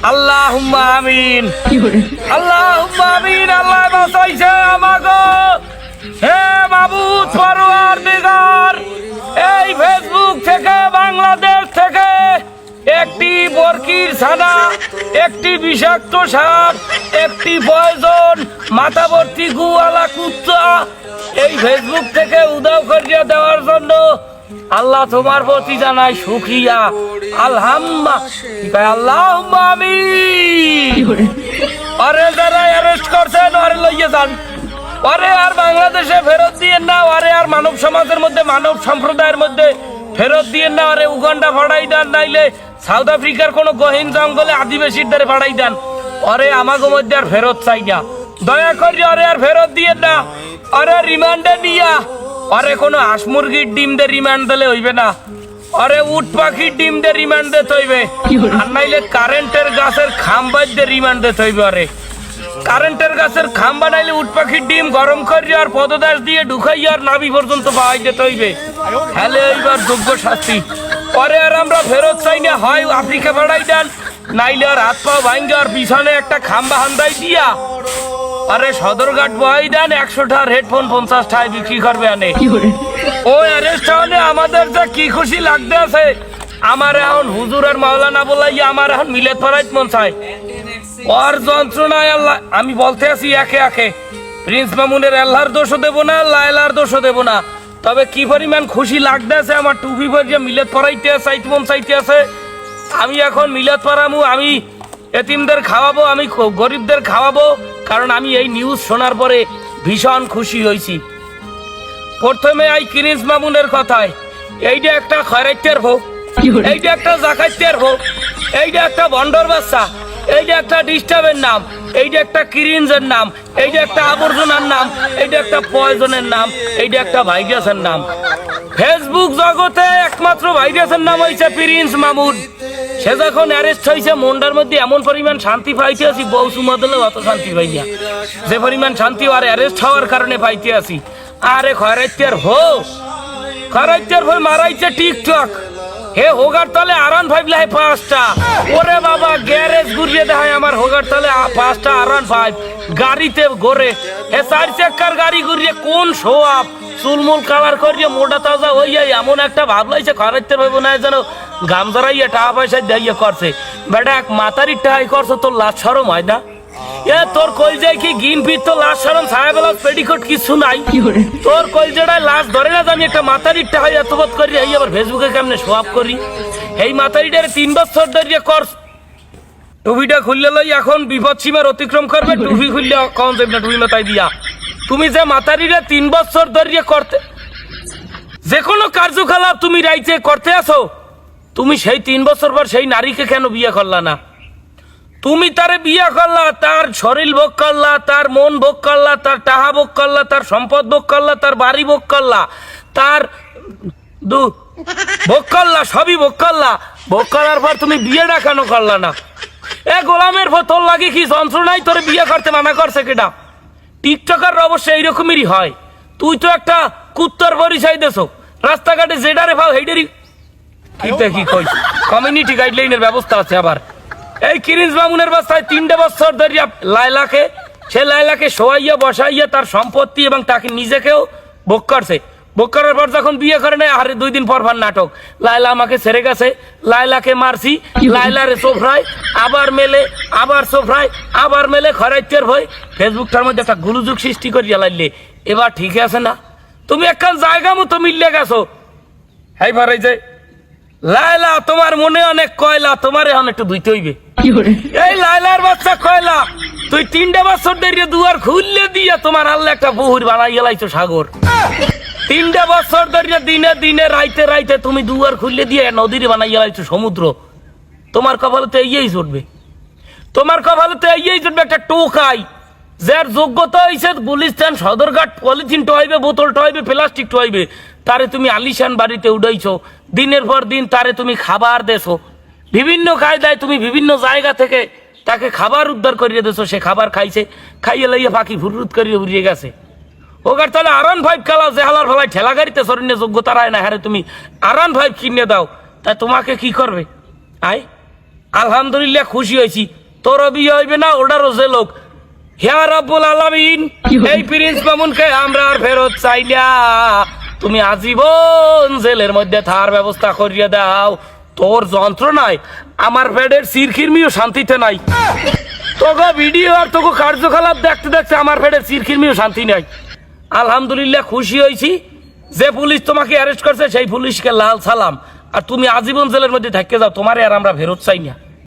আল্লাহুম্মা আমিন। আল্লাহুম্মা আমিন। আল্লাহ বাঁচাইছে আমাগো। হে মাবুদ পরওয়ারদিগার, এই ফেসবুক থেকে, বাংলাদেশ থেকে একটি বরকির ছানা, একটি বিষাক্ত সাপ, একটি পয়জন মাথা ভর্তি গুয়ালা কুত্তা এই ফেসবুক থেকে উদাও করিয়া দেওয়ার জন্য আল্লাহ তোমার প্রতি জানাই শুকরিয়া। আল্লাহুম্মা আমিন। আরে যারা অ্যারেস্ট করছেন আরে লইয়ে যান, আরে আর বাংলাদেশে ফেরত দিয়ে না, আরে আর মানব সমাজের মধ্যে, মানব সম্প্রদায়ের মধ্যে ফেরত দিয়ে না, আরে উগান্ডা ফাড়াই দেন, নাইলে সাউথ আফ্রিকার কোন গহীন জঙ্গলে আদিবাসীর দ্বারে ফাড়াই দেন। আরে আমাগো মধ্যে আর ফেরত চাই না, দয়া করি আরে আর ফেরত দিয়ে না। আরে রিমান্ডে নিয়া, আরে কোনো হাঁস মুরগির ডিম দিয়ে রিমান্ড দিলে হইবে না, আরে উট পাখির ডিম দিয়ে রিমান্ড দিতে হইবে, আর নাইলে কারেন্টের গাছের খাম্বা দিয়ে রিমান্ড দিতে হইবে। আরে কারেন্টের গাছের খাম্বা নাইলে উট পাখির ডিম গরম করিয়া আর পদদাস দিয়ে ঢুকাইয়া আর নাভি পর্যন্ত পাওয়াই যেতে হইবে, হ্যালে এইবার যোগ্য শাস্তি। পরে আর আমরা ফেরত চাই না, হয় আফ্রিকা পাঠাই দেন, নাইলে আর হাত পা ভাঙ্গে আর পিছনে একটা খাম্বা হান্দাই দিয়া আরে সদরঘাট বহাই দেন, 100টার হেডফোন 50 টাকায় বিক্রি করবে আনে। ও অ্যারেস্ট হলে আমাদের যে কি খুশি লাগতে আছে। আমার এখন হুজুর আর মাওলানা বলাইয়া আমার এখন মিলাদ পড়াইতে মন চায়। ওর যন্ত্রণায় আল্লাহ, আমি বলতে আছি একে একে, প্রিন্স মামুনের আল্লাহর দোষও দেবো না, লায়লার দোষও দেবো না, তবে কি পরিমাণ খুশি লাগতে আছে। আমার টুপি পরিয়ে মিলাদ পড়াইতে চাইতে মন চাইতে আছে। আমি এখন মিলাদ পড়ামু, আমি এতিমদের খাওয়াবো, আমি গরিবদের খাওয়াবো, কারণ আমি এই নিউজ শোনার পরে ভীষণ খুশি হয়েছি। প্রথমে এই প্রিন্স মামুনের কথায়, এইটা একটা খয়রাইতের ভোগ, এইটা একটা জাকাইতের ভোগ, এইটা একটা বন্ডর বাচ্চা, এইটা একটা ডিস্টার্বের নাম, এইটা একটা ক্রিঞ্জের নাম, এইটা একটা আবর্জনার নাম, এইটা একটা পয়জনের নাম, এইটা একটা ভাইরাসের নাম। ফেসবুক জগতে একমাত্র ভাইরাসের নাম হয়েছে প্রিন্স মামুন। সে যখন অ্যারেস্ট হয়েছে মন্ডার মধ্যে এমন পরিমাণ শান্তি পাইতে আছি, বউ সুমা দিলেও অত শান্তি পাই না যে পরিমাণ শান্তি আর অ্যারেস্ট হওয়ার কারণে পাইতে আছি। আরে খয়রাইতের ভোগ মারাইছে টিকটক, হে হোগার তলে আরান ফাইভ লাই 5টা। ওরে বাবা, গ্যারেজ ঘুরিয়ে দেখায় আমার হোগার তলে 5টা আরান ফাইভ গাড়িতে ঘোরে। হে 4 চাকার গাড়ি ঘুরিয়ে কোন শো আপ, চুলমুল কালার করিয়ে মোটা তাজা হই যায়, এমন একটা ভাব লাইছে খরাইতে ভাইব না যেন গামজারাইয়া টাকা পয়সা দিয়ে করছে। বেটা এক মাতারি টাই করছো, তোর লাজ শরম হয় না? এ তোর কই যায় কি গিন পিট, তো লাজ শরম ছায়াবেলা পেটিকোট কিছু নাই। তোর কই যেটায় লাজ ধরে না জানি, একটা মাতারির টাকা এতবোধ করি এই আবার ফেসবুকে কেমনে শো আপ করি। এই মাতারিটারে 3 বছর ধরে কর, টুপিটা খুললে লই এখন বিপদ সীমার অতিক্রম করবে। টুপি খুললে কম যাবে না, টুপি মাথায় দিয়া। তুমি যে মাতারিটা 3 বছর ধরে করতে, যে কোনো কার্যকলাপ তুমি রাইতে করতে আসো, তুমি সেই 3 বছর পর সেই নারীকে কেন বিয়ে করলা না? তুমি তারে বিয়ে করলা, তার শরীর ভোগ করলা, তার মন ভোগ করলা, তার টাকা ভোগ করলা, তার সম্পদ ভোগ করলা, তার বাড়ি ভোগ করলা, তার ভোগ করলা, সবই ভোগ করলা। ভোগ করার পর তুমি বিয়েটা কেন করলা না? এ গোলামের তোর লাগে কি যন্ত্রণাই তোরে বিয়ে করতে মানা করছে কেটা? টিকটকার অবশ্যই এইরকমেরই হয়। তুই তো একটা কুত্তর পরিচয় দেছো, রাস্তাঘাটে যেটারে পাও হেইডারি কি কই, কমিউনিটি গাইডলাইনের ব্যবস্থা আছে। আবার এই প্রিন্স মামুনের বাসায় 3 বছর ধরিয়া লায়লাকে, সে লায়লাকে শোয়াইয়া বসাইয়া তার সম্পত্তি এবং তাকে নিজেকেও ভোগ করছে। ভোগ করার পর যখন বিয়ে করে নেয়, আরে 2 দিন পর নাটক, লায়লা আমাকে ছেড়ে গেছে, লায়লাকে মারছি, লায়লারে সোফরায় আবার মেলে, আবার সোফরায় আবার মেলে, খরাইতের ভয় ফেসবুকটার মধ্যে একটা গুলুযুগ সৃষ্টি করিয়া লাইলে। এবার ঠিক আছে না? তুমি একখান জায়গা মতো মিললে গেছো। হাই ভাই যে লায়লা, তোমার মনে অনেক কয়লা, তোমার এখন একটু ধুইতে হইবে। এই লায়লার বাচ্চা কয়লা, তুই 3 বছর ধরে দুয়ার খুললে দিয়া তোমার আল্লাহ একটা বহুর বানাইয়া লাইছো সাগর। 3 বছর ধরে দিনে দিনে রাইতে রাইতে তুমি দুয়ার খুললে দিয়ে নদীর বানাইয়া লাইছো সমুদ্র। তোমার কপালে তো এই চড়বে, তোমার কপালে তো এই চড়বে একটা টোকাই, যার যোগ্যতা হয়েছে গুলিস্তান সদরঘাট পলিথিন টোয়াইবে, বোতল টোয়াইবে, প্লাস্টিক টোয়াইবে, তারে তুমি আলিশান বাড়িতে উঠাইছো। দিনের পর দিন তারে তুমি খাবার দেছো, বিভিন্ন কায়দায় তুমি বিভিন্ন জায়গা থেকে তাকে খাবার উদ্ধার করিয়ে দেছো। সে খাবার খাইছে, খাইয়ে লাইয়া পাখি ফুরুত করিয়ে উড়িয়ে গেছে। ওগার তাহলে আরান 5 খেলা, যে হালার ফেলায় ঠেলা গাড়িতে সরিনে যোগ্যতা রায় না, হ্যাঁ তুমি আরান 5 কিনে দাও, তাই তোমাকে কি করবে? আলহামদুলিল্লাহ খুশি হয়েছি। তোরও বিয়ে হইবে না, ওটারও যে লোক। হে রব্বুল আলামিন, এই প্রিন্স মামুনকে আমরা আর ফেরত চাই না। তুমি আজীবন জেলের মধ্যে থাকার ব্যবস্থা করিয়ে দাও। তোর যন্ত্রণায় আমার পেটের সিরকিরমিও শান্তিতে নাই। তোকে ভিডিও আর তোকে কার্যকলাপ দেখতে দেখতে আমার পেটের সিরকিরমিও শান্তি নাই। আলহামদুলিল্লাহ খুশি হয়েছি। যে পুলিশ তোমাকে অ্যারেস্ট করছে সেই পুলিশকে লাল সালাম। আর তুমি আজীবন জেলের মধ্যে থাকতে যাও, তোমারে আর আমরা ফেরত চাই না।